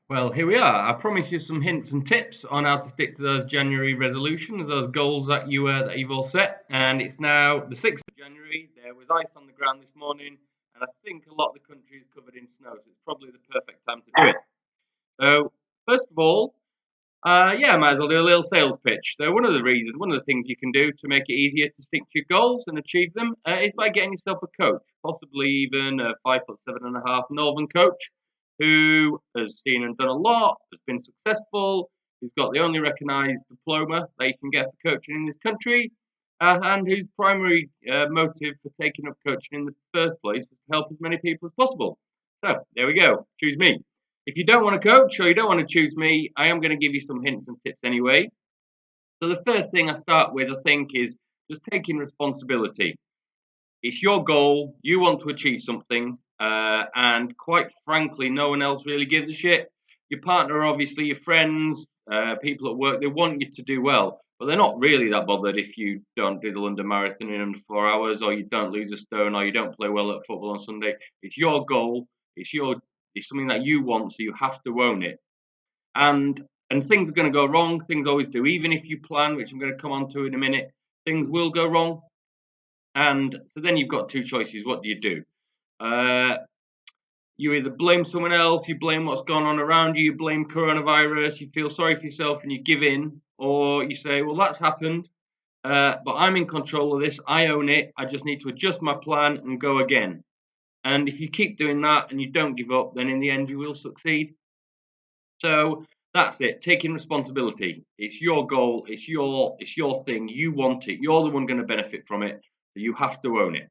Well, here we are. I promised you some hints and tips on how to stick to those January resolutions, those goals that you've all set. And it's now the 6th of January. There was ice on the ground this morning, and I think a lot of the country is covered in snow, so it's probably the perfect time to do it. So, first of all, yeah, I might as well do a little sales pitch. So, one of the things you can do to make it easier to stick to your goals and achieve them is by getting yourself a coach, possibly even a 5'7.5" Northern coach who has seen and done a lot, has been successful, who's got the only recognised diploma that you can get for coaching in this country, and whose primary motive for taking up coaching in the first place was to help as many people as possible. So, there we go. Choose me. If you don't want to coach or you don't want to choose me, I am going to give you some hints and tips anyway. So the first thing I start with, I think, is just taking responsibility. It's your goal. You want to achieve something, and quite frankly, no one else really gives a shit. Your partner, obviously, your friends, people at work, they want you to do well, but they're not really that bothered if you don't do the London Marathon in under 4 hours, or you don't lose a stone, or you don't play well at football on Sunday. It's your goal. It's something that you want, so you have to own it. And things are going to go wrong. Things always do. Even if you plan, which I'm going to come on to in a minute, things will go wrong. And so then you've got two choices. What do you do? You either blame someone else, you blame what's gone on around you, you blame coronavirus, you feel sorry for yourself and you give in, or you say, well, that's happened, but I'm in control of this. I own it. I just need to adjust my plan and go again. And if you keep doing that and you don't give up, then in the end you will succeed. So that's it. Taking responsibility. It's your goal. It's your thing. You want it. You're the one going to benefit from it. So you have to own it.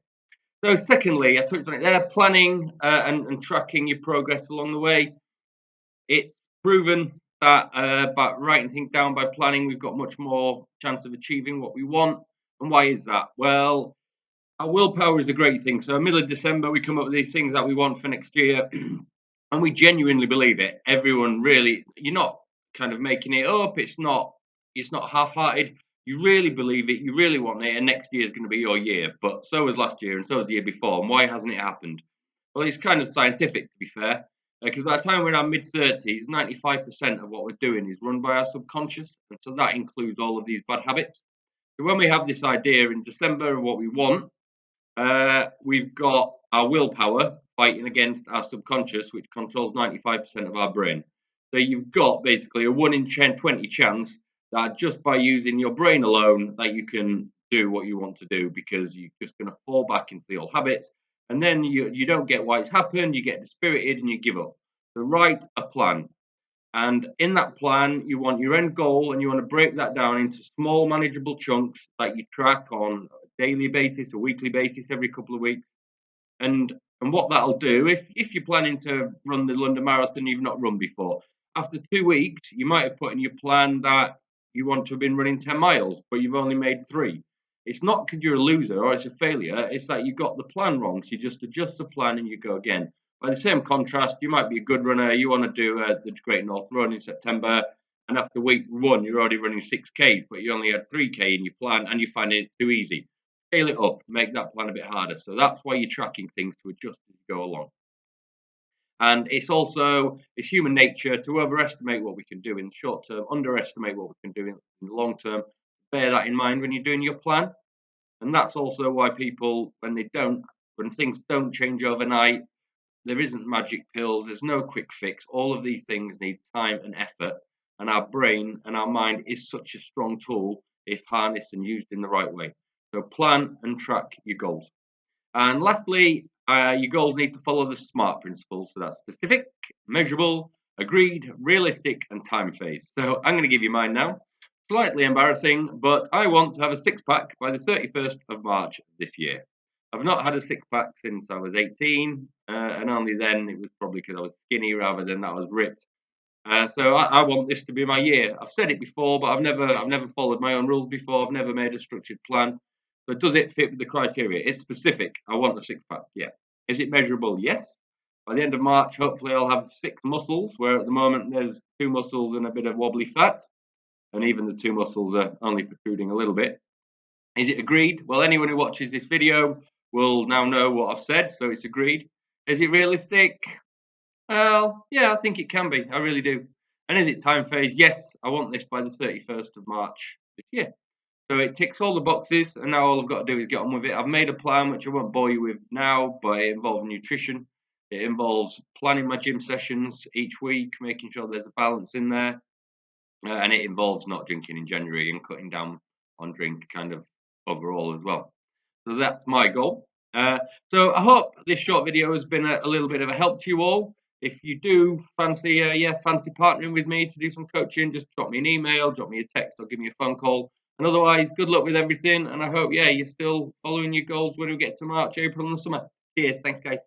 So secondly, I touched on it there, planning and tracking your progress along the way. It's proven that by writing things down, by planning, we've got much more chance of achieving what we want. And why is that? Well, our willpower is a great thing. So middle of December, we come up with these things that we want for next year. And we genuinely believe it. Everyone really, you're not kind of making it up. It's not half-hearted. You really believe it. You really want it, and next year is going to be your year. But so was last year, and so was the year before. And why hasn't it happened? Well, it's kind of scientific, to be fair, because by the time we're in our mid-30s, 95% of what we're doing is run by our subconscious, and so that includes all of these bad habits. So when we have this idea in December of what we want, we've got our willpower fighting against our subconscious, which controls 95% of our brain. So you've got basically a 1 in 20 chance that just by using your brain alone, that you can do what you want to do, because you're just going to fall back into the old habits. And then you don't get why it's happened, you get dispirited and you give up. So write a plan. And in that plan, you want your end goal and you want to break that down into small, manageable chunks that you track on a daily basis, a weekly basis, every couple of weeks. And what that'll do, if you're planning to run the London Marathon you've not run before, after 2 weeks, you might have put in your plan that you want to have been running 10 miles, but you've only made 3. It's not because you're a loser or it's a failure, it's that you got the plan wrong. So you just adjust the plan and you go again. By the same contrast, you might be a good runner, you want to do the Great North Run in September, and after week 1, you're already running 6Ks, but you only had 3K in your plan and you find it too easy. Scale it up, make that plan a bit harder. So that's why you're tracking things, to adjust as you go along. And it's human nature to overestimate what we can do in the short term, underestimate what we can do in the long term. Bear that in mind when you're doing your plan. And that's also why people, when things don't change overnight, there isn't magic pills, there's no quick fix. All of these things need time and effort. And our brain and our mind is such a strong tool if harnessed and used in the right way. So plan and track your goals. And lastly, your goals need to follow the SMART principles. So that's specific, measurable, agreed, realistic, and time phase. So I'm going to give you mine now. Slightly embarrassing, but I want to have a six-pack by the 31st of March this year. I've not had a six-pack since I was 18, and only then it was probably because I was skinny rather than that I was ripped. So I want this to be my year. I've said it before, but I've never followed my own rules before. I've never made a structured plan. But does it fit with the criteria? It's specific. I want a six-pack. Yeah. Is it measurable? Yes. By the end of March, hopefully I'll have 6 muscles, where at the moment there's 2 muscles and a bit of wobbly fat. And even the 2 muscles are only protruding a little bit. Is it agreed? Well, anyone who watches this video will now know what I've said, so it's agreed. Is it realistic? Well, yeah, I think it can be. I really do. And is it time phase? Yes, I want this by the 31st of March this year. So it ticks all the boxes, and now all I've got to do is get on with it. I've made a plan, which I won't bore you with now, but it involves nutrition. It involves planning my gym sessions each week, making sure there's a balance in there. And it involves not drinking in January and cutting down on drink kind of overall as well. So that's my goal. So I hope this short video has been a little bit of a help to you all. If you do fancy, fancy partnering with me to do some coaching, just drop me an email, drop me a text, or give me a phone call. And otherwise, good luck with everything. And I hope, you're still following your goals when we get to March, April, and the summer. Cheers. Thanks, guys.